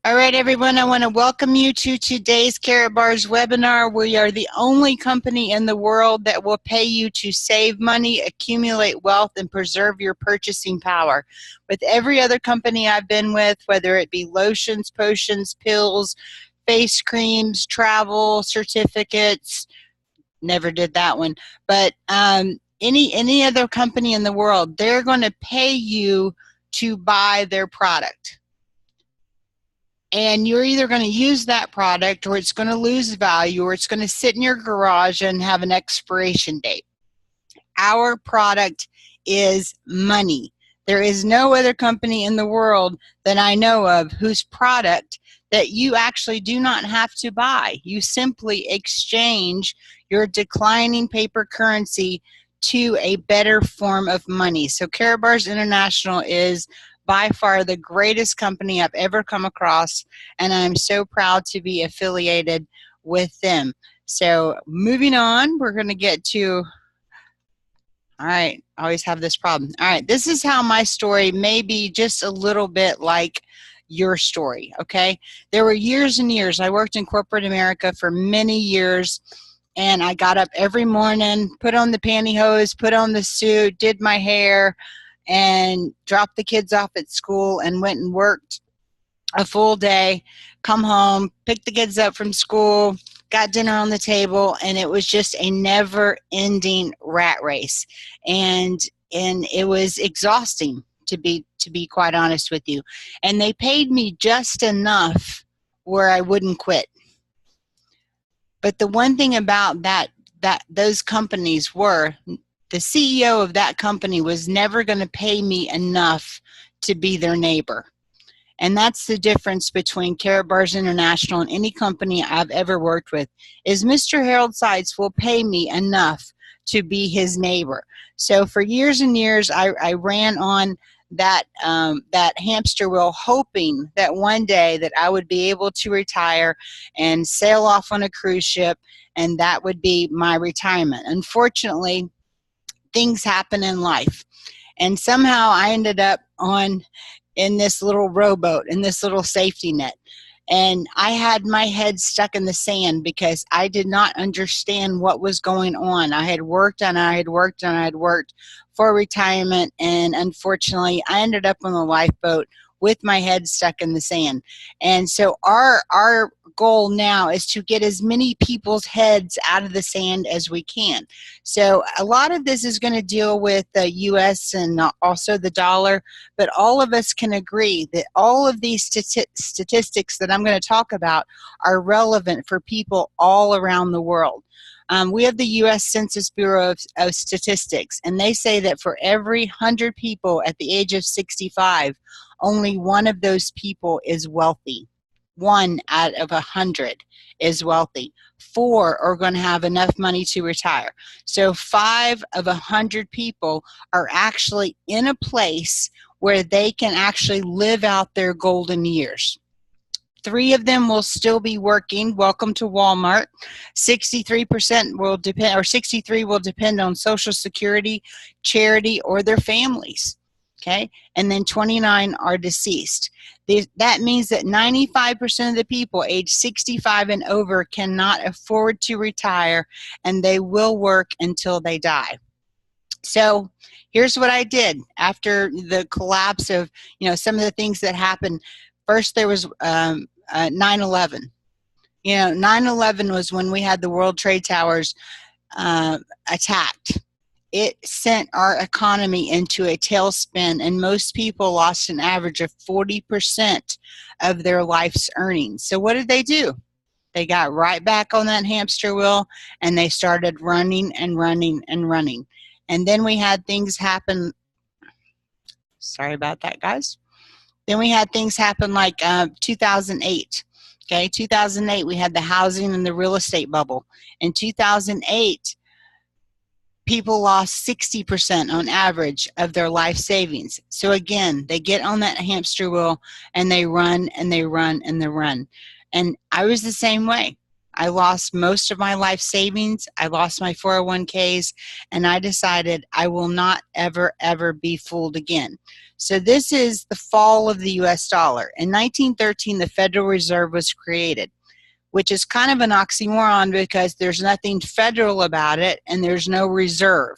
All right, everyone, I want to welcome you to today's Karatbars Webinar. We are the only company in the world that will pay you to save money, accumulate wealth, and preserve your purchasing power. With every other company I've been with, whether it be lotions, potions, pills, face creams, travel, certificates, never did that one, but any other company in the world, they're going to pay you to buy their product. And you're either going to use that product, or it's going to lose value, or it's going to sit in your garage and have an expiration date. Our product is money. There is no other company in the world that I know of whose product that you actually do not have to buy. You simply exchange your declining paper currency to a better form of money. So Karatbars International is by far the greatest company I've ever come across, and I'm so proud to be affiliated with them. So moving on, we're going to get to, all right, I always have this problem. All right, this is how my story may be just a little bit like your story, okay? There were years and years. I worked in corporate America for many years, and I got up every morning, put on the pantyhose, put on the suit, did my hair, and dropped the kids off at school and went and worked a full day, come home, picked the kids up from school, got dinner on the table, and it was just a never-ending rat race. And it was exhausting, to be quite honest with you. And they paid me just enough where I wouldn't quit. But the one thing about those companies were, the CEO of that company was never going to pay me enough to be their neighbor. And that's the difference between Karatbars International and any company I've ever worked with, is Mr. Harold Seitz will pay me enough to be his neighbor. So for years and years, I ran on that hamster wheel, hoping that one day that I would be able to retire and sail off on a cruise ship, and that would be my retirement. Unfortunately, things happen in life, and somehow I ended up in this little rowboat, in this little safety net, and I had my head stuck in the sand because I did not understand what was going on. I had worked and I had worked and I had worked for retirement, and unfortunately I ended up on the lifeboat with my head stuck in the sand. And so our goal now is to get as many people's heads out of the sand as we can. So a lot of this is going to deal with the U.S. and also the dollar, but all of us can agree that all of these statistics that I'm going to talk about are relevant for people all around the world. We have the U.S. Census Bureau of Statistics, and they say that for every 100 people at the age of 65, only one of those people is wealthy. 1 out of 100 is wealthy. 4 are going to have enough money to retire. So 5 of 100 people are actually in a place where they can actually live out their golden years. 3 of them will still be working. Welcome to Walmart. 63% will depend, or 63 will depend on Social Security, charity, or their families. Okay, and then 29 are deceased. That means that 95% of the people age 65 and over cannot afford to retire, and they will work until they die. So here's what I did after the collapse of, some of the things that happened. First, there was 9/11. 9/11 was when we had the World Trade Towers attacked. It sent our economy into a tailspin, and most people lost an average of 40% of their life's earnings. So what did they do? They got right back on that hamster wheel, and they started running and running and running. And then we had things happen. Sorry about that, guys. Then we had things happen like 2008. Okay, 2008, we had the housing and the real estate bubble. In 2008, people lost 60% on average of their life savings. So again, they get on that hamster wheel and they run and they run and they run. And I was the same way. I lost most of my life savings. I lost my 401ks, and I decided I will not ever, ever be fooled again. So this is the fall of the US dollar. In 1913, the Federal Reserve was created, which is kind of an oxymoron because there's nothing federal about it and there's no reserve.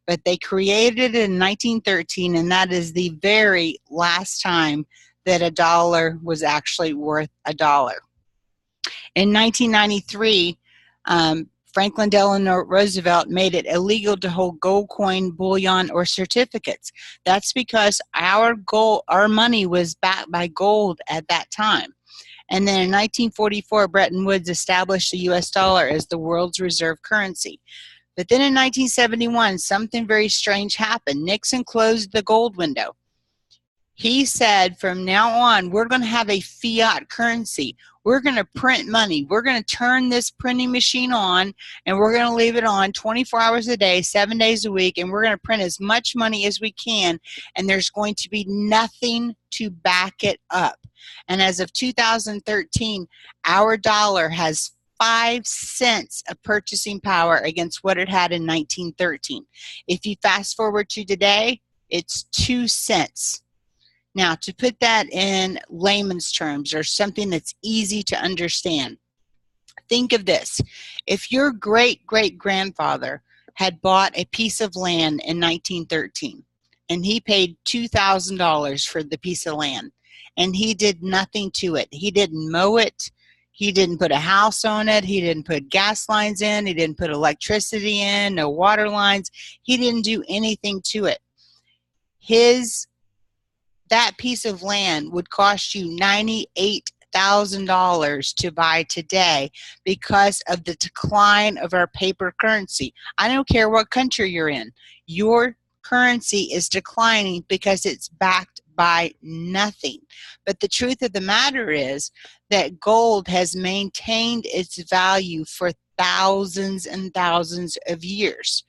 But they created it in 1913, and that is the very last time that a dollar was actually worth a dollar. In 1993, Franklin Delano Roosevelt made it illegal to hold gold coin, bullion, or certificates. That's because our money was backed by gold at that time. And then in 1944, Bretton Woods established the US dollar as the world's reserve currency. But then in 1971, something very strange happened. Nixon closed the gold window. He said, from now on, we're going to have a fiat currency. We're going to print money. We're going to turn this printing machine on, and we're going to leave it on 24 hours a day, 7 days a week, and we're going to print as much money as we can, and there's going to be nothing to back it up. And as of 2013, our dollar has 5 cents of purchasing power against what it had in 1913. If you fast forward to today, it's 2 cents. Now, to put that in layman's terms, or something that's easy to understand, think of this. If your great-great-grandfather had bought a piece of land in 1913, and he paid $2,000 for the piece of land, and he did nothing to it. He didn't mow it. He didn't put a house on it. He didn't put gas lines in. He didn't put electricity in, no water lines. He didn't do anything to it. That piece of land would cost you $98,000 to buy today because of the decline of our paper currency. I don't care what country you're in. Your currency is declining because it's backed by nothing. But the truth of the matter is that gold has maintained its value for thousands and thousands of years.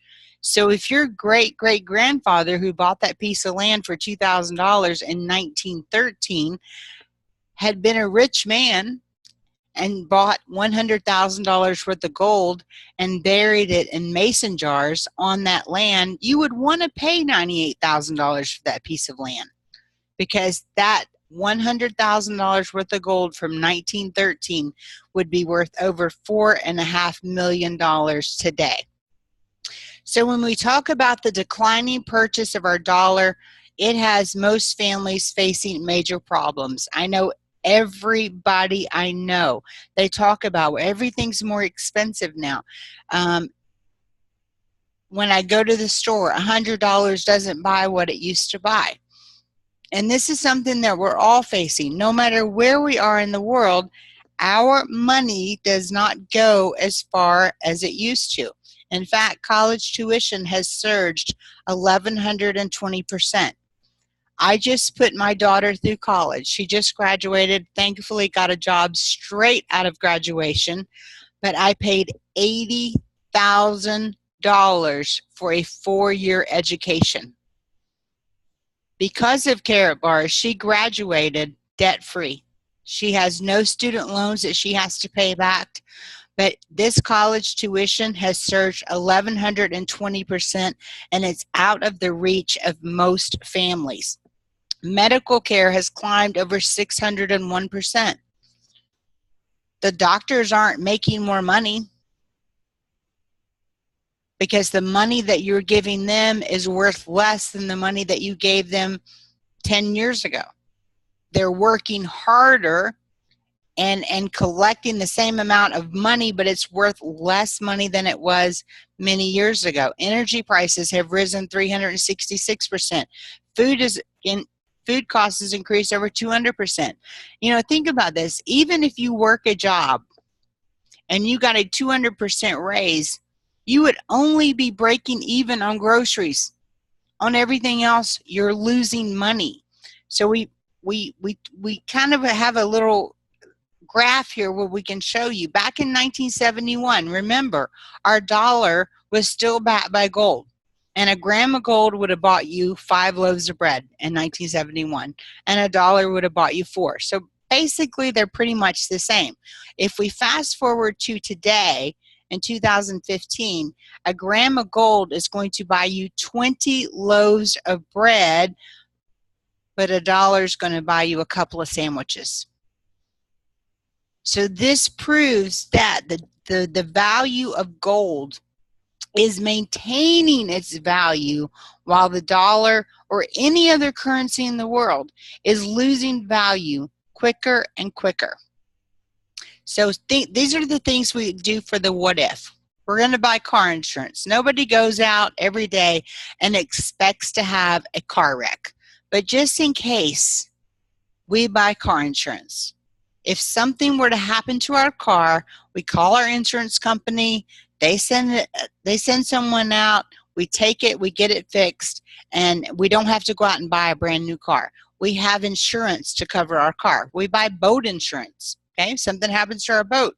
So if your great-great-grandfather who bought that piece of land for $2,000 in 1913 had been a rich man and bought $100,000 worth of gold and buried it in mason jars on that land, you would want to pay $98,000 for that piece of land, because that $100,000 worth of gold from 1913 would be worth over $4.5 million today. So when we talk about the declining purchase of our dollar, it has most families facing major problems. I know everybody I know, they talk about everything's more expensive now. When I go to the store, $100 doesn't buy what it used to buy. And this is something that we're all facing. No matter where we are in the world, our money does not go as far as it used to. In fact, college tuition has surged 1,120%. I just put my daughter through college. She just graduated, thankfully got a job straight out of graduation, but I paid $80,000 for a 4-year education. Because of Karatbars, she graduated debt-free. She has no student loans that she has to pay back. But this college tuition has surged 1,120%, and it's out of the reach of most families. Medical care has climbed over 601%. The doctors aren't making more money because the money that you're giving them is worth less than the money that you gave them 10 years ago. They're working harder and collecting the same amount of money, but it's worth less money than it was many years ago. Energy prices have risen 366%. Food costs has increased over 200%. You know, think about this. Even if you work a job and you got a 200% raise, you would only be breaking even on groceries. On everything else, you're losing money. So we kind of have a little graph here where we can show you. Back in 1971, remember, our dollar was still backed by gold. And a gram of gold would have bought you 5 loaves of bread in 1971. And a dollar would have bought you 4. So basically they're pretty much the same. If we fast forward to today, in 2015, a gram of gold is going to buy you 20 loaves of bread, but $1 is going to buy you a couple of sandwiches. So this proves that the value of gold is maintaining its value while the dollar or any other currency in the world is losing value quicker and quicker. So these are the things we do for the what if. We're going to buy car insurance. Nobody goes out every day and expects to have a car wreck. But just in case, we buy car insurance. If something were to happen to our car, we call our insurance company. They send someone out. We take it, we get it fixed, and we don't have to go out and buy a brand new car. We have insurance to cover our car. We buy boat insurance. Okay, if something happens to our boat,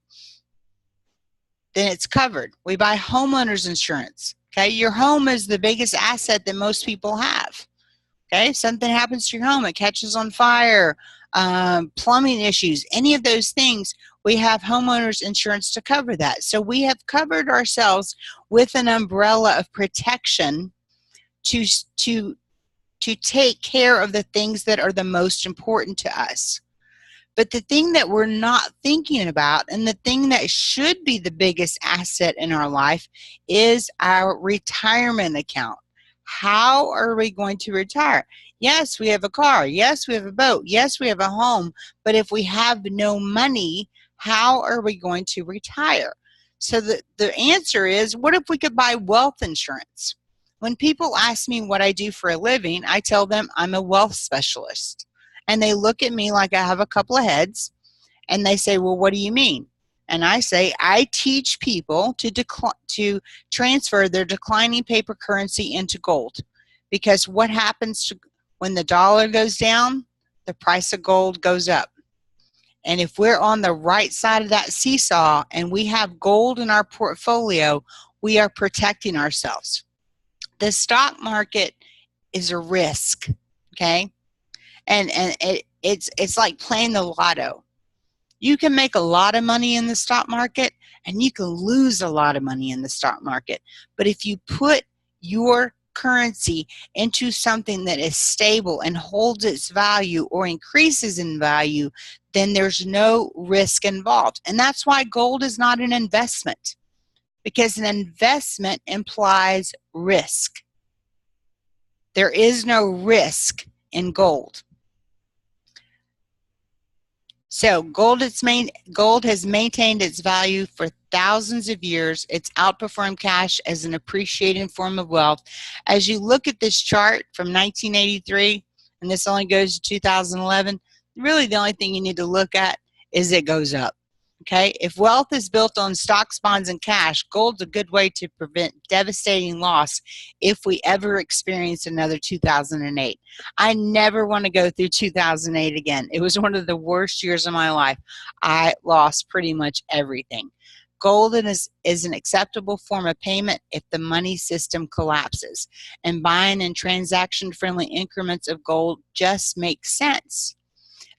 then it's covered. We buy homeowners insurance. Okay, your home is the biggest asset that most people have. Okay, if something happens to your home, it catches on fire, plumbing issues, any of those things, we have homeowners insurance to cover that. So we have covered ourselves with an umbrella of protection to take care of the things that are the most important to us. But the thing that we're not thinking about, and the thing that should be the biggest asset in our life, is our retirement account. How are we going to retire? Yes, we have a car. Yes, we have a boat. Yes, we have a home. But if we have no money, how are we going to retire? So the answer is, what if we could buy wealth insurance? When people ask me what I do for a living, I tell them I'm a wealth specialist. And they look at me like I have a couple of heads, and they say, well, what do you mean? And I say, I teach people to transfer their declining paper currency into gold. Because what happens when the dollar goes down, the price of gold goes up. And if we're on the right side of that seesaw and we have gold in our portfolio, we are protecting ourselves. The stock market is a risk, okay? And it's like playing the lotto. You can make a lot of money in the stock market, and you can lose a lot of money in the stock market. But if you put your currency into something that is stable and holds its value or increases in value, then there's no risk involved. And that's why gold is not an investment, because an investment implies risk. There is no risk in gold. So gold has maintained its value for thousands of years. It's outperformed cash as an appreciating form of wealth. As you look at this chart from 1983, and this only goes to 2011, really the only thing you need to look at is it goes up. Okay, if wealth is built on stocks, bonds, and cash, gold's a good way to prevent devastating loss if we ever experience another 2008. I never want to go through 2008 again. It was one of the worst years of my life. I lost pretty much everything. Gold is an acceptable form of payment if the money system collapses, and buying in transaction-friendly increments of gold just makes sense.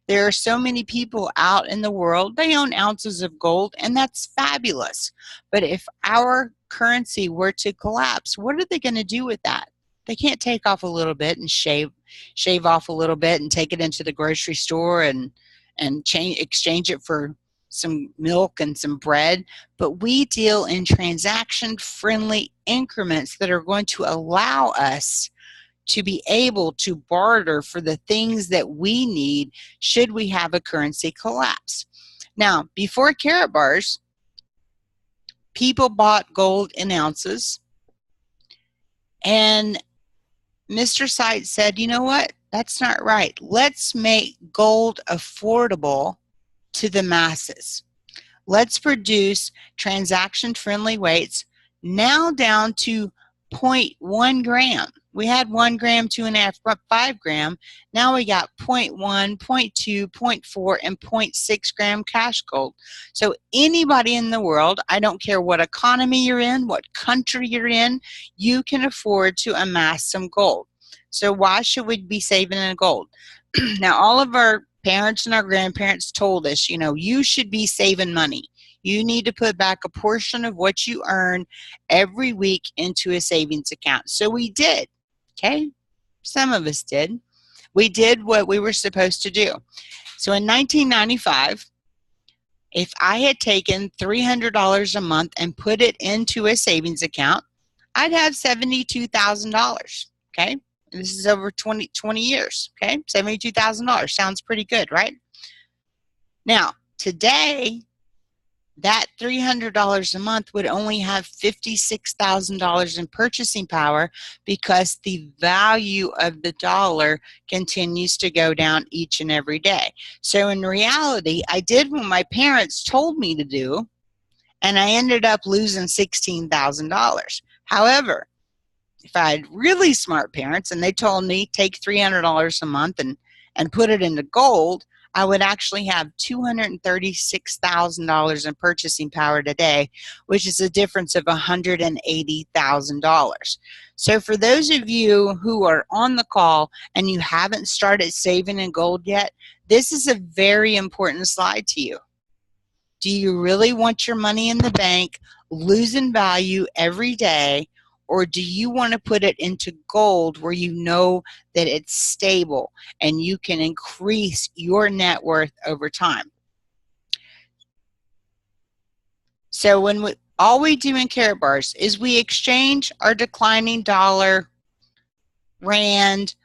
There are so many people out in the world, they own ounces of gold, and that's fabulous. But if our currency were to collapse, what are they going to do with that? They can't take off a little bit and shave off a little bit and take it into the grocery store and exchange it for some milk and some bread. But we deal in transaction-friendly increments that are going to allow us to be able to barter for the things that we need should we have a currency collapse. Now, before Karatbars, people bought gold in ounces, and Mr. Sight said, you know what, that's not right. Let's make gold affordable to the masses. Let's produce transaction-friendly weights now down to 0.1 gram. We had 1 gram, 2.5, 5 gram. Now we got 0.1, 0.2, 0.4, and 0.6 gram cash gold. So anybody in the world, I don't care what economy you're in, what country you're in, you can afford to amass some gold. So why should we be saving in gold? Now all of our parents and our grandparents told us, you know, you should be saving money. You need to put back a portion of what you earn every week into a savings account. So we did, okay? Some of us did. We did what we were supposed to do. So in 1995, if I had taken $300 a month and put it into a savings account, I'd have $72,000, okay? This is over 20 years, okay? $72,000 sounds pretty good, right? Now, today, that $300 a month would only have $56,000 in purchasing power because the value of the dollar continues to go down each and every day. So in reality, I did what my parents told me to do, and I ended up losing $16,000. However, if I had really smart parents and they told me take $300 a month and put it into gold, I would actually have $236,000 in purchasing power today, which is a difference of $180,000. So for those of you who are on the call and you haven't started saving in gold yet, this is a very important slide to you. Do you really want your money in the bank losing value every day? Or do you want to put it into gold where you know that it's stable and you can increase your net worth over time? So all we do in Karatbars is we exchange our declining dollar, rand,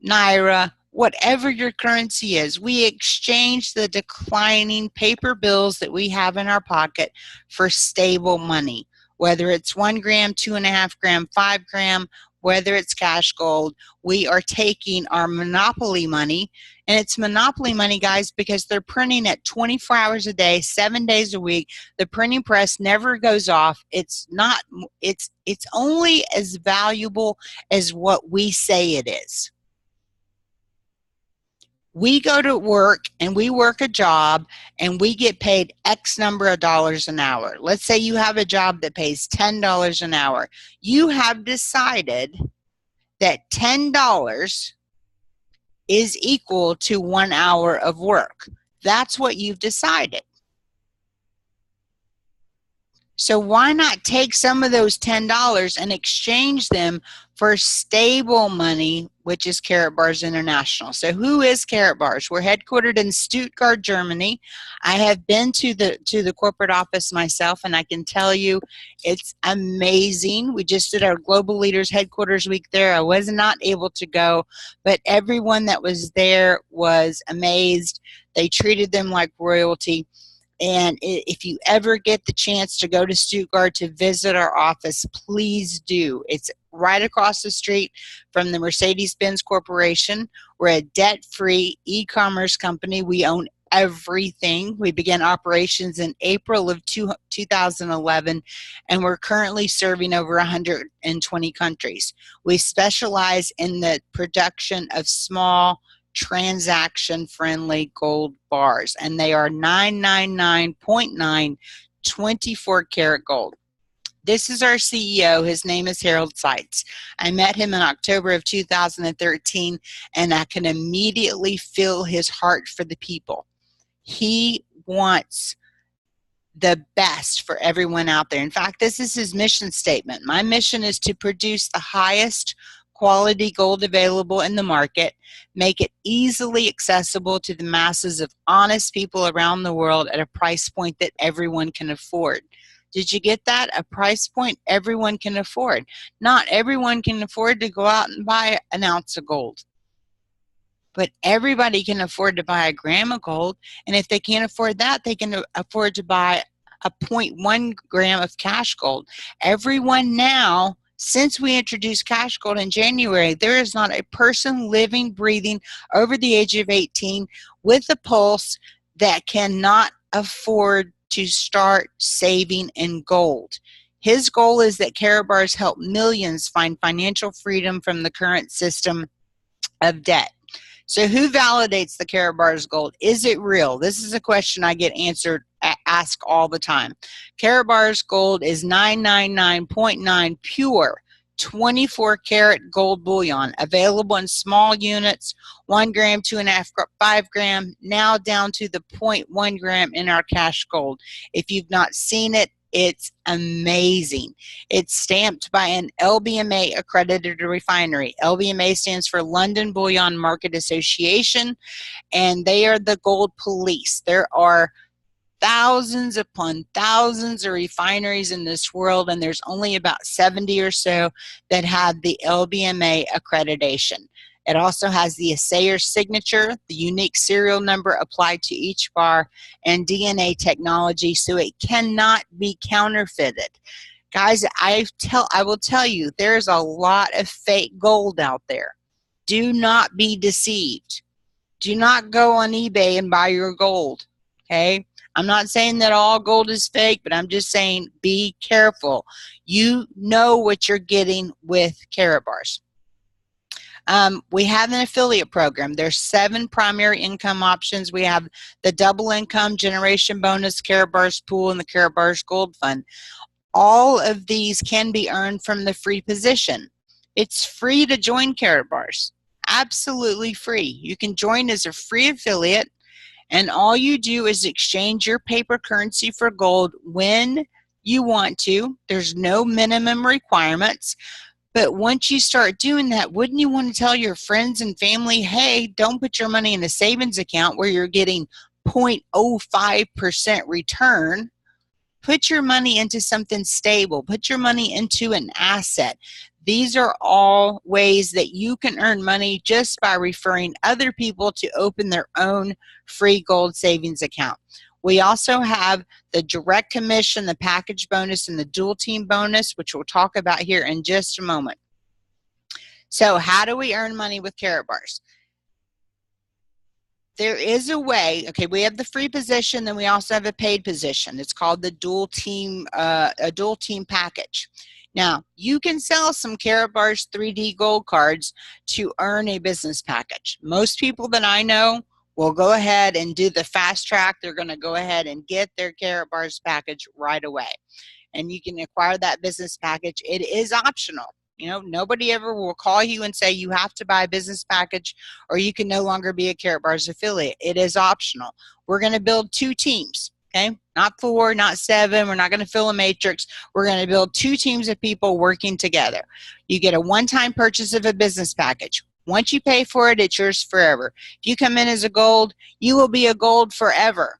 naira, whatever your currency is, we exchange the declining paper bills that we have in our pocket for stable money. Whether it's 1 gram, 2.5 gram, 5 gram, whether it's cash gold, we are taking our monopoly money, and it's monopoly money, guys, because they're printing it 24 hours a day, 7 days a week. The printing press never goes off. It's only as valuable as what we say it is. We go to work and we work a job and we get paid X number of dollars an hour. Let's say you have a job that pays $10 an hour. You have decided that $10 is equal to 1 hour of work. That's what you've decided. So why not take some of those $10 and exchange them for stable money, which is Karatbars International. So who is Karatbars? We're headquartered in Stuttgart, Germany. I have been to the corporate office myself, and I can tell you it's amazing. We just did our Global Leaders Headquarters Week there. I was not able to go, but everyone that was there was amazed. They treated them like royalty. And if you ever get the chance to go to Stuttgart to visit our office, please do. It's right across the street from the Mercedes-Benz Corporation. We're a debt-free e-commerce company. We own everything. We began operations in April of 2011, and we're currently serving over 120 countries. We specialize in the production of small, transaction-friendly gold bars, and they are 999.9 24-karat gold. This is our CEO. His name is Harold Seitz. I met him in October of 2013, and I can immediately feel his heart for the people. He wants the best for everyone out there. In fact, this is his mission statement. My mission is to produce the highest quality gold available in the market, make it easily accessible to the masses of honest people around the world at a price point that everyone can afford. Did you get that? A price point everyone can afford. Not everyone can afford to go out and buy an ounce of gold, but everybody can afford to buy a gram of gold, and if they can't afford that, they can afford to buy a 0.1 gram of cash gold. Everyone now, since we introduced cash gold in January, there is not a person living, breathing over the age of 18 with a pulse that cannot afford to start saving in gold. His goal is that Karatbars help millions find financial freedom from the current system of debt. So who validates the Karatbars gold? Is it real? This is a question I get asked all the time. Karatbars gold is 999.9 pure 24 karat gold bullion, available in small units, 1 gram, 2.5 gram, 5 gram, now down to the 0.1 gram in our cash gold. If you've not seen it, it's amazing. It's stamped by an LBMA accredited refinery. LBMA stands for London Bullion Market Association, and they are the gold police. There are thousands upon thousands of refineries in this world, and there's only about 70 or so that have the LBMA accreditation. It also has the assayer signature, the unique serial number applied to each bar, and DNA technology, so it cannot be counterfeited. Guys, I will tell you, there's a lot of fake gold out there. Do not be deceived. Do not go on eBay and buy your gold, okay? I'm not saying that all gold is fake, but I'm just saying be careful. You know what you're getting with Karatbars. We have an affiliate program. There's 7 primary income options. We have the double income, generation bonus, Karatbars pool, and the Karatbars gold fund. All of these can be earned from the free position. It's free to join Karatbars. Absolutely free. You can join as a free affiliate, and all you do is exchange your paper currency for gold when you want to. There's no minimum requirements. But once you start doing that, wouldn't you want to tell your friends and family, hey, don't put your money in a savings account where you're getting 0.05% return. Put your money into something stable. Put your money into an asset. These are all ways that you can earn money just by referring other people to open their own free gold savings account. We also have the direct commission, the package bonus, and the dual team bonus, which we'll talk about here in just a moment. So how do we earn money with Karatbars? There is a way. Okay, we have the free position, then we also have a paid position. It's called the dual team package. Now, you can sell some Karatbars 3D gold cards to earn a business package. Most people that I know will go ahead and do the fast track. They're going to go ahead and get their Karatbars package right away. And you can acquire that business package. It is optional. You know, nobody ever will call you and say you have to buy a business package or you can no longer be a Karatbars affiliate. It is optional. We're going to build 2 teams. Okay, not 4, not 7. We're not going to fill a matrix. We're going to build 2 teams of people working together. You get a one-time purchase of a business package. Once you pay for it, it's yours forever. If you come in as a gold, you will be a gold forever.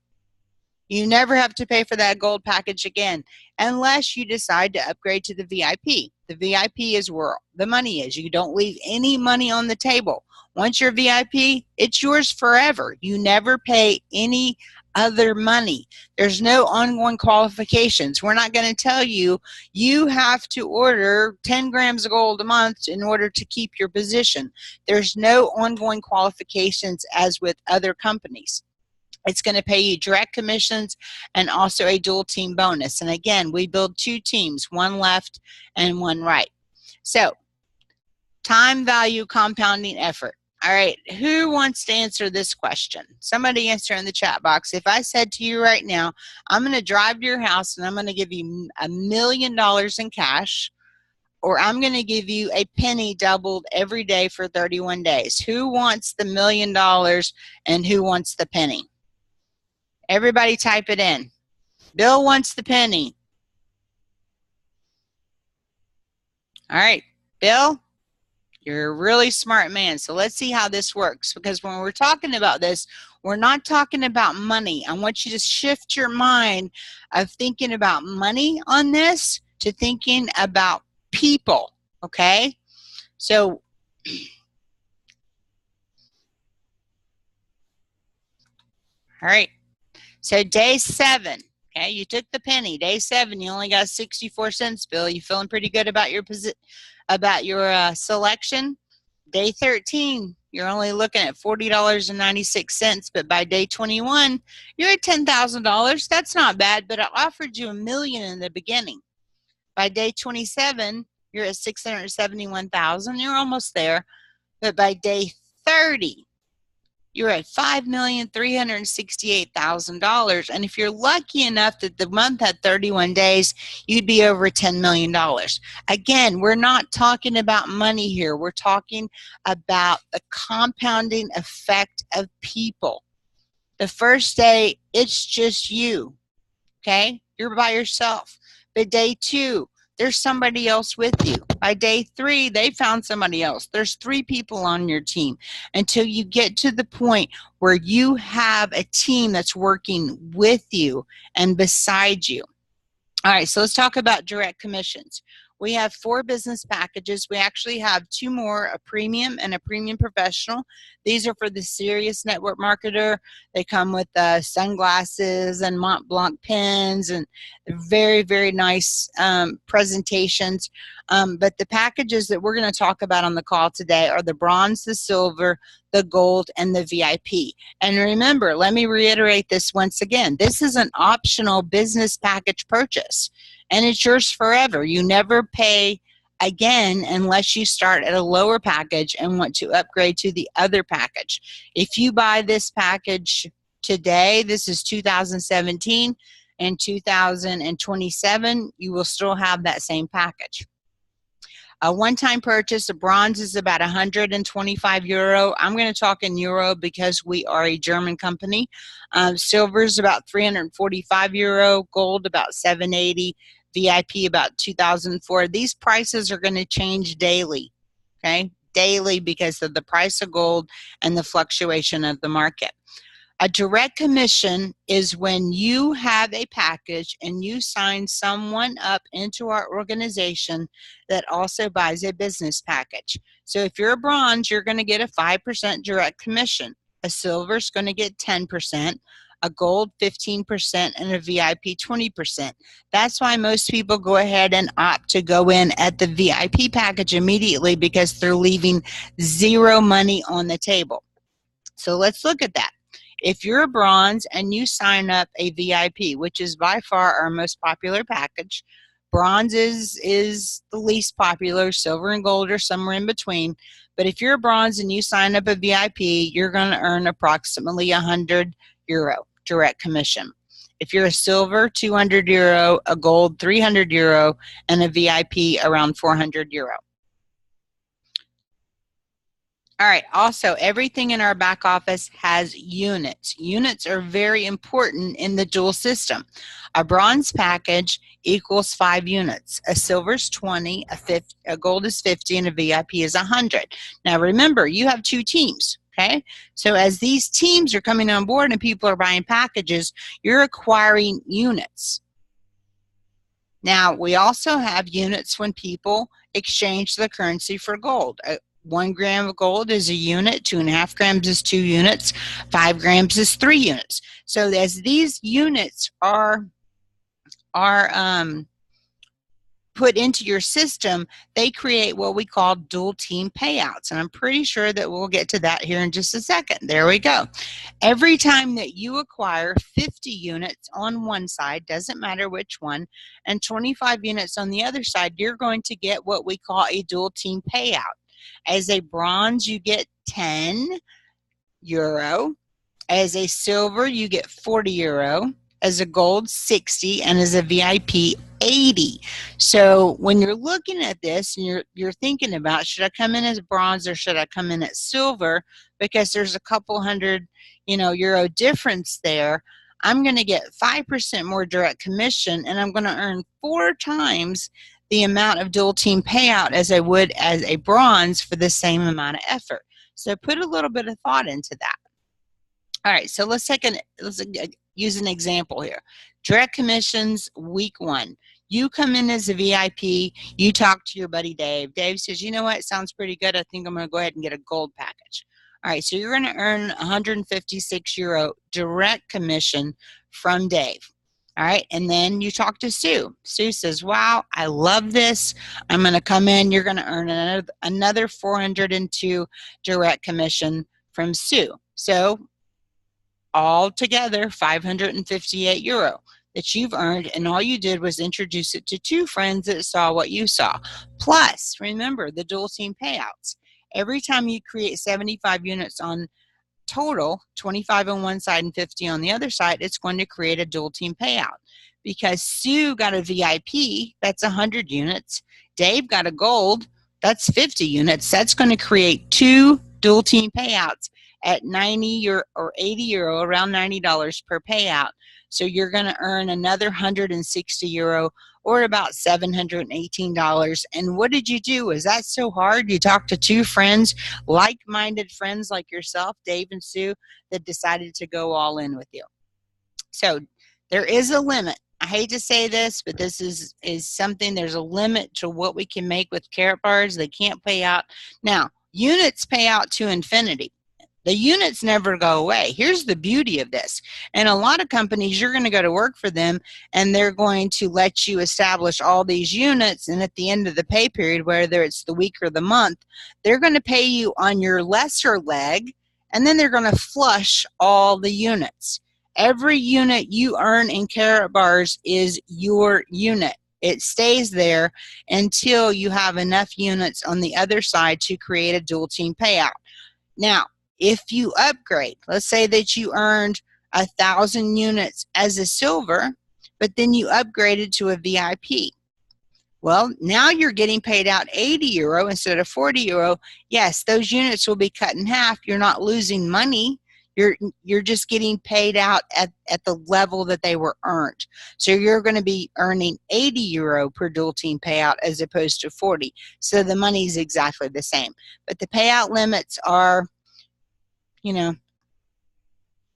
You never have to pay for that gold package again unless you decide to upgrade to the VIP. The VIP is where the money is. You don't leave any money on the table. Once you're VIP, it's yours forever. You never pay any other money. There's no ongoing qualifications. We're not going to tell you you have to order 10 grams of gold a month in order to keep your position. There's no ongoing qualifications as with other companies. It's going to pay you direct commissions and also a dual team bonus. And again, we build 2 teams, one left and one right. So, time value compounding effort. All right, who wants to answer this question? Somebody answer in the chat box. If I said to you right now, I'm going to drive to your house and I'm going to give you $1 million in cash, or I'm going to give you a penny doubled every day for 31 days. Who wants the $1 million and who wants the penny? Everybody type it in. Bill wants the penny. All right, Bill, you're a really smart man. So let's see how this works, because when we're talking about this, we're not talking about money. I want you to shift your mind of thinking about money on this to thinking about people, okay? So, all right. So day 7, okay, you took the penny. Day 7, you only got 64 cents, Bill. You feeling pretty good about your selection? Day 13, you're only looking at $40.96, but by day 21, you're at $10,000. That's not bad, but I offered you $1 million in the beginning. By day 27, you're at $671,000. You're almost there, but by day 30, you're at $5,368,000. And if you're lucky enough that the month had 31 days, you'd be over $10 million. Again, we're not talking about money here. We're talking about the compounding effect of people. The first day, it's just you, okay? You're by yourself. But day 2, there's somebody else with you. By day 3, they found somebody else. There's 3 people on your team until you get to the point where you have a team that's working with you and beside you. All right, so let's talk about direct commissions. We have 4 business packages. We actually have 2 more, a premium and a premium professional. These are for the serious network marketer. They come with sunglasses and Mont Blanc pens and very, very nice presentations. But the packages that we're going to talk about on the call today are the bronze, the silver, the gold, and the VIP. And remember, let me reiterate this once again. This is an optional business package purchase, and it's yours forever. You never pay again unless you start at a lower package and want to upgrade to the other package. If you buy this package today, this is 2017, and 2027, you will still have that same package. A one-time purchase of bronze is about 125 euro. I'm going to talk in euro because we are a German company. Silver is about 345 euro. Gold about 780. VIP about 2004. These prices are going to change daily, okay? Daily because of the price of gold and the fluctuation of the market. A direct commission is when you have a package and you sign someone up into our organization that also buys a business package. So if you're a bronze, you're going to get a 5% direct commission. A silver is going to get 10%, a gold 15%, and a VIP 20%. That's why most people go ahead and opt to go in at the VIP package immediately because they're leaving zero money on the table. So let's look at that. If you're a bronze and you sign up a VIP, which is by far our most popular package, bronze is the least popular, silver and gold are somewhere in between. But if you're a bronze and you sign up a VIP, you're going to earn approximately 100 euro direct commission. If you're a silver, 200 euro, a gold, 300 euro, and a VIP around 400 euro. All right, also, everything in our back office has units. Units are very important in the dual system. A bronze package equals 5 units. A silver is 20, a gold is 50, and a VIP is 100. Now remember, you have 2 teams, okay? So as these teams are coming on board and people are buying packages, you're acquiring units. Now, we also have units when people exchange the currency for gold. 1 gram of gold is a unit, 2.5 grams is 2 units, 5 grams is 3 units. So as these units are put into your system, they create what we call dual team payouts. And I'm pretty sure that we'll get to that here in just a second. There we go. Every time that you acquire 50 units on one side, doesn't matter which one, and 25 units on the other side, you're going to get what we call a dual team payout. As a bronze, you get 10 euro. As a silver, you get 40 euro. As a gold, 60, and as a VIP, 80. So when you're looking at this and you're thinking about, should I come in as bronze or should I come in at silver? Because there's a couple hundred, euro difference there. I'm going to get 5% more direct commission, and I'm going to earn 4 times the amount of dual team payout as I would as a bronze for the same amount of effort. So put a little bit of thought into that. All right, so let's use an example here. Direct commissions, week 1. You come in as a VIP, you talk to your buddy Dave. Dave says, you know what, it sounds pretty good. I think I'm going to go ahead and get a gold package. All right, so you're going to earn 156 euro direct commission from Dave. All right, and then you talk to Sue. Sue says, wow, I love this. I'm going to come in. You're going to earn another 402 direct commission from Sue. So altogether, 558 euro that you've earned, and all you did was introduce it to 2 friends that saw what you saw. Plus, remember the dual team payouts. Every time you create 75 units on total, 25 on one side and 50 on the other side, it's going to create a dual team payout. Because Sue got a VIP, that's 100 units. Dave got a gold, that's 50 units. That's going to create 2 dual team payouts at 90 euro or 80 euro, around $90 per payout. So you're going to earn another 160 euro, or about $718. And what did you do? Is that so hard? You talked to 2 friends, like-minded friends like yourself, Dave and Sue, that decided to go all in with you. So there is a limit. I hate to say this, but this is something, there's a limit to what we can make with Karatbars. They can't pay out. Now, units pay out to infinity. The units never go away. Here's the beauty of this. And a lot of companies, you're going to go to work for them, and they're going to let you establish all these units, and at the end of the pay period, whether it's the week or the month, they're going to pay you on your lesser leg, and then they're going to flush all the units. Every unit you earn in Karatbars is your unit. It stays there until you have enough units on the other side to create a dual team payout. Now, if you upgrade, let's say that you earned 1,000 units as a silver, but then you upgraded to a VIP. Well, now you're getting paid out 80 euro instead of 40 euro. Yes, those units will be cut in half. You're not losing money. You're just getting paid out at the level that they were earned. So you're going to be earning 80 euro per dual team payout as opposed to 40. So the money is exactly the same. But the payout limits are, you know,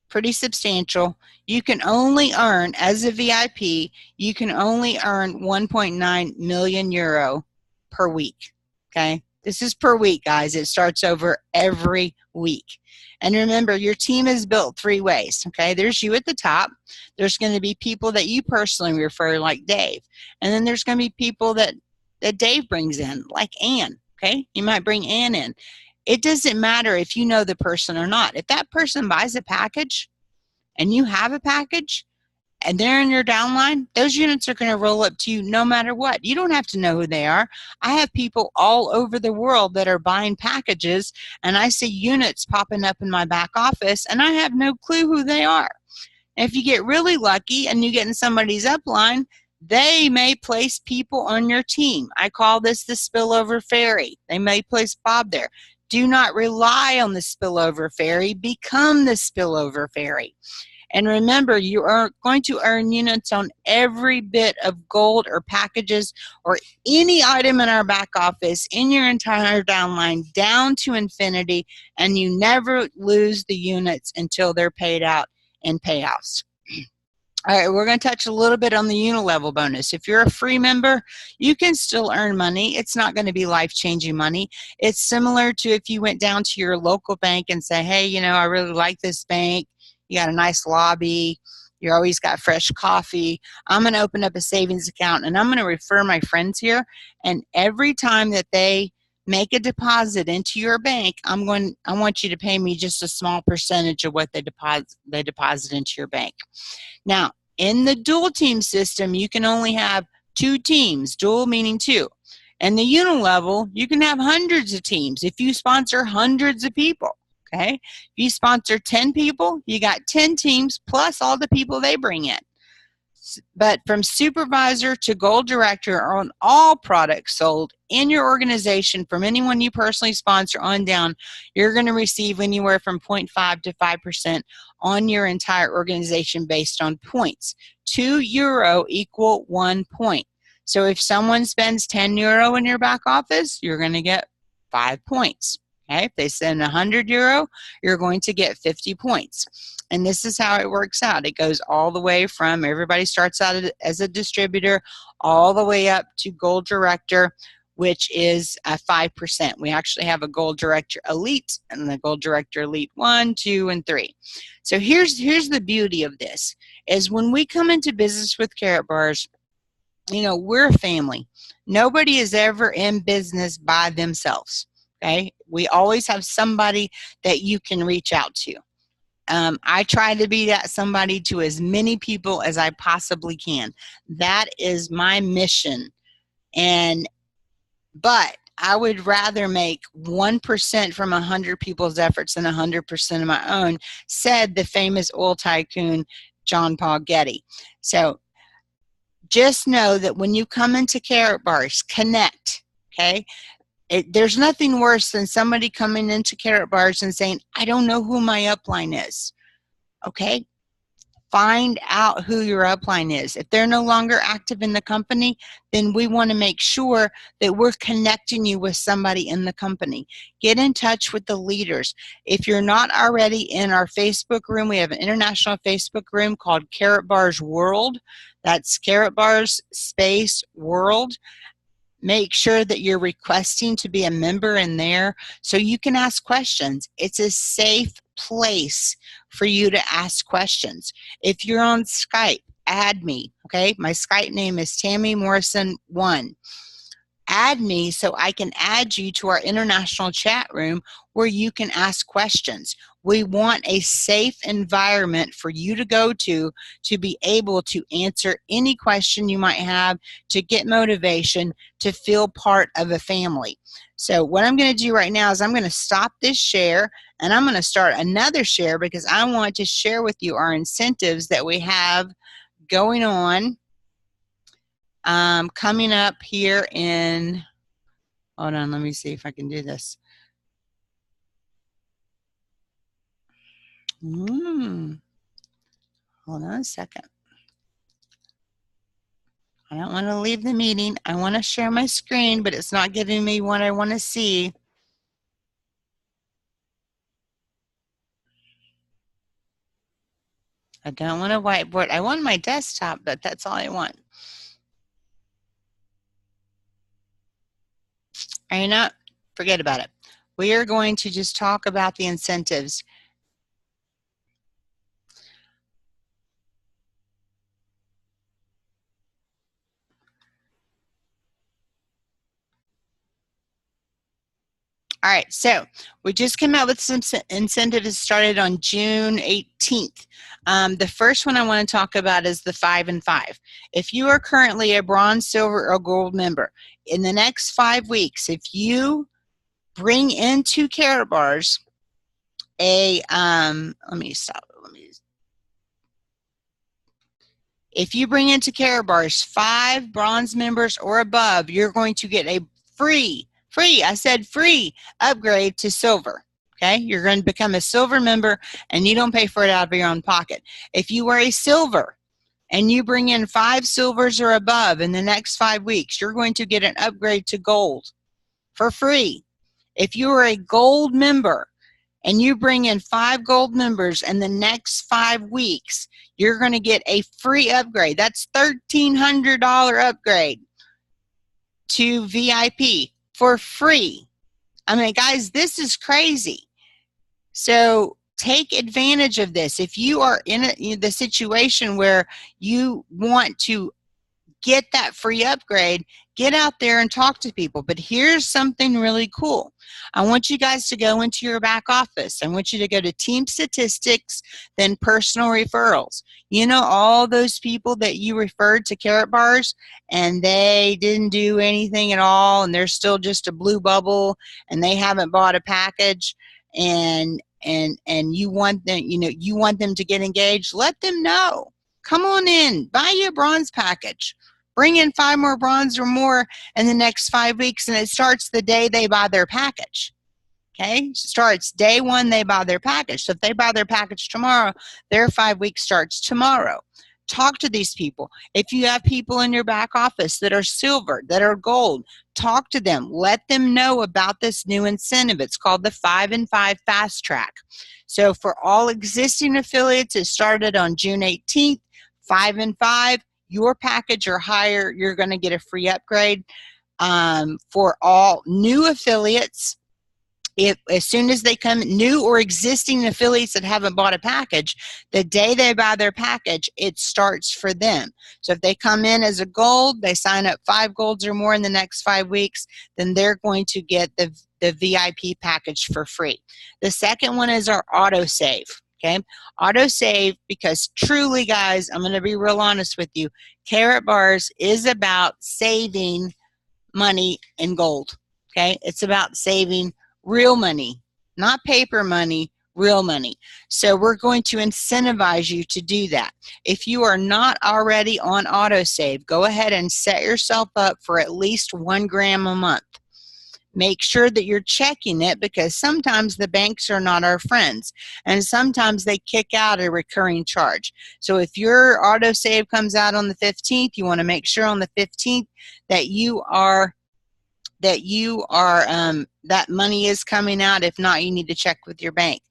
pretty substantial. You can only earn, as a VIP, you can only earn 1.9 million euro per week. Okay? This is per week, guys. It starts over every week. And remember, your team is built 3 ways, okay? There's you at the top. There's going to be people that you personally refer, like Dave. And then there's going to be people that Dave brings in, like Ann, okay? You might bring Ann in. It doesn't matter if you know the person or not. If that person buys a package and you have a package and they're in your downline, those units are going to roll up to you no matter what. You don't have to know who they are. I have people all over the world that are buying packages, and I see units popping up in my back office, and I have no clue who they are. If you get really lucky and you get in somebody's upline, they may place people on your team. I call this the spillover fairy. They may place Bob there. Do not rely on the spillover fairy. Become the spillover fairy. And remember, you are going to earn units on every bit of gold or packages or any item in our back office in your entire downline down to infinity, and you never lose the units until they're paid out in payoffs. All right, we're going to touch a little bit on the unilevel bonus. If you're a free member, you can still earn money. It's not going to be life-changing money. It's similar to if you went down to your local bank and say, hey, you know, I really like this bank. You got a nice lobby. You always got fresh coffee. I'm going to open up a savings account, and I'm going to refer my friends here. And every time that they make a deposit into your bank, I want you to pay me just a small percentage of what they deposit into your bank. Now, in the dual team system, you can only have 2 teams, dual meaning 2. And the unilevel, you can have hundreds of teams if you sponsor hundreds of people. Okay, if you sponsor 10 people, you got 10 teams plus all the people they bring in. But from supervisor to gold director on all products sold in your organization, from anyone you personally sponsor on down, you're going to receive anywhere from 0.5 to 5% on your entire organization based on points. 2 euro equal 1 point. So if someone spends 10 euro in your back office, you're going to get 5 points. Okay? If they send 100 euro, you're going to get 50 points. And this is how it works out. It goes all the way from, everybody starts out as a distributor, all the way up to gold director, which is 5%. We actually have a gold director elite and the gold director elite 1, 2, and 3. So here's the beauty of this, is when we come into business with Karatbars, you know, we're a family. Nobody is ever in business by themselves. Okay? We always have somebody that you can reach out to. I try to be that somebody to as many people as I possibly can. That is my mission. But I would rather make 1% from 100 people's efforts than 100% of my own, said the famous oil tycoon John Paul Getty. So just know that when you come into Karatbars, connect, okay? There's nothing worse than somebody coming into Karatbars and saying, I don't know who my upline is, okay? Find out who your upline is. If they're no longer active in the company, then we want to make sure that we're connecting you with somebody in the company. Get in touch with the leaders. If you're not already in our Facebook room, we have an international Facebook room called Karatbars World. That's Karatbars space World. Make sure that you're requesting to be a member in there so you can ask questions. It's a safe place for you to ask questions. If you're on Skype, add me, okay? My Skype name is Tammy Morrison 1. Add me so I can add you to our international chat room where you can ask questions. We want a safe environment for you to go to be able to answer any question you might have, to get motivation, to feel part of a family. So what I'm going to do right now is I'm going to stop this share and I'm going to start another share because I want to share with you our incentives that we have going on coming up here in, hold on, let me see if I can do this. Hold on a second. I don't want to leave the meeting. I want to share my screen, but it's not giving me what I want to see. I don't want a whiteboard. I want my desktop, but that's all I want. You know, forget about it. We are going to just talk about the incentives. All right, so we just came out with some incentives started on June 18th. The first one I want to talk about is the 5 and 5. If you are currently a bronze, silver, or gold member, in the next 5 weeks, if you bring into Karatbars a, if you bring into Karatbars 5 bronze members or above, you're going to get a free upgrade to silver. Okay, you're going to become a silver member and you don't pay for it out of your own pocket. If you are a silver and you bring in 5 silvers or above in the next 5 weeks, you're going to get an upgrade to gold for free. If you are a gold member and you bring in 5 gold members in the next 5 weeks, you're going to get a free upgrade. That's $1,300 upgrade to VIP for free. I mean, guys, this is crazy. So take advantage of this. If you are in the situation where you want to get that free upgrade, get out there and talk to people. But here's something really cool. I want you guys to go into your back office. I want you to go to team statistics, then personal referrals. You know, all those people that you referred to Karatbars and they didn't do anything at all and they're still just a blue bubble and they haven't bought a package and you want them, you want them to get engaged, let them know. Come on in, buy you a bronze package. Bring in 5 more bronze or more in the next 5 weeks, and it starts the day they buy their package. Okay? Starts day 1, they buy their package. So if they buy their package tomorrow, their 5 weeks starts tomorrow. Talk to these people. If you have people in your back office that are silver, that are gold, talk to them. Let them know about this new incentive. It's called the 5 and 5 Fast Track. So for all existing affiliates, it started on June 18th, 5 and 5. Your package or higher, you're going to get a free upgrade. For all new affiliates, as soon as they come, new or existing affiliates that haven't bought a package, the day they buy their package, it starts for them. So if they come in as a gold, they sign up 5 golds or more in the next 5 weeks, then they're going to get the VIP package for free. The second one is our autosave. Okay, autosave, because truly, guys, I'm going to be real honest with you. Karatbars is about saving money in gold. Okay, it's about saving real money, not paper money, real money. So we're going to incentivize you to do that. If you are not already on autosave, go ahead and set yourself up for at least 1 gram a month. Make sure that you're checking it, because sometimes the banks are not our friends, and sometimes they kick out a recurring charge. So if your autosave comes out on the 15th, you want to make sure on the 15th that that money is coming out. If not, you need to check with your bank.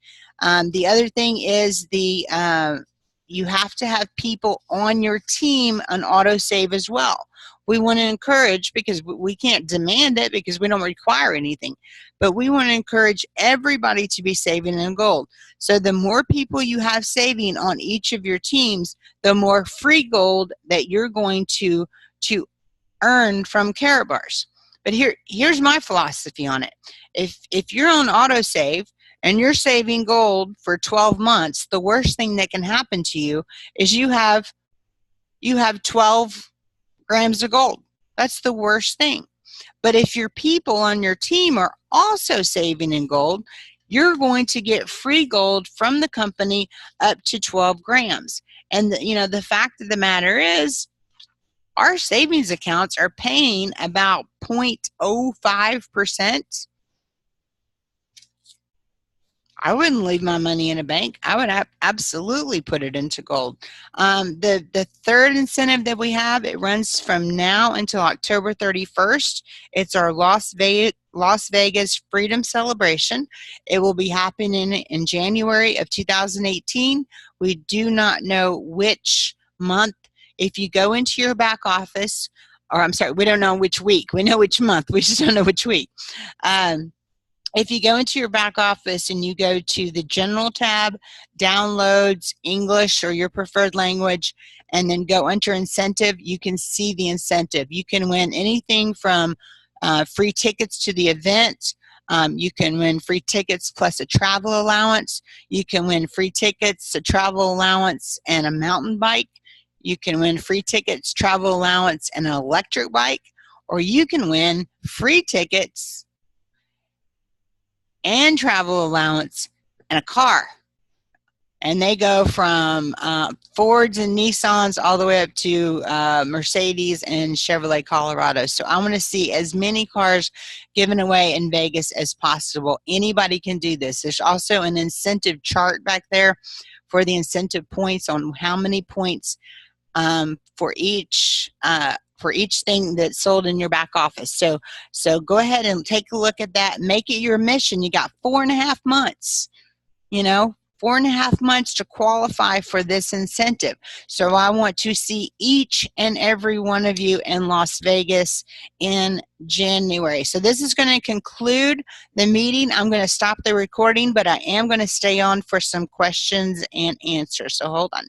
The other thing is you have to have people on your team on autosave as well. We want to encourage, because we can't demand it because we don't require anything, but we want to encourage everybody to be saving in gold. So the more people you have saving on each of your teams, the more free gold that you're going to earn from Karatbars. But here's my philosophy on it. If you're on autosave and you're saving gold for 12 months, the worst thing that can happen to you is you have 12 grams of gold. That's the worst thing. But if your people on your team are also saving in gold, you're going to get free gold from the company up to 12 grams. And the fact of the matter is, our savings accounts are paying about 0.05%. I wouldn't leave my money in a bank. I would absolutely put it into gold. The third incentive that we have, it runs from now until October 31st. It's our Las Vegas Freedom Celebration. It will be happening in January of 2018. We do not know which month. If you go into your back office, or I'm sorry, we don't know which week. We know which month. We just don't know which week. If you go into your back office and you go to the General tab, Downloads, English or your preferred language, and then go under Incentive, you can see the incentive. You can win anything from free tickets to the event. You can win free tickets plus a travel allowance. You can win free tickets, a travel allowance, and a mountain bike. You can win free tickets, travel allowance, and an electric bike. Or you can win free tickets and travel allowance and a car. And they go from Fords and Nissans all the way up to Mercedes and Chevrolet Colorado. So I want to see as many cars given away in Vegas as possible. Anybody can do this. There's also an incentive chart back there for the incentive points, on how many points for each thing that's sold in your back office. So go ahead and take a look at that. Make it your mission. You got 4.5 months, 4.5 months to qualify for this incentive. So I want to see each and every one of you in Las Vegas in January. So this is going to conclude the meeting. I'm going to stop the recording, but I am going to stay on for some questions and answers. So hold on.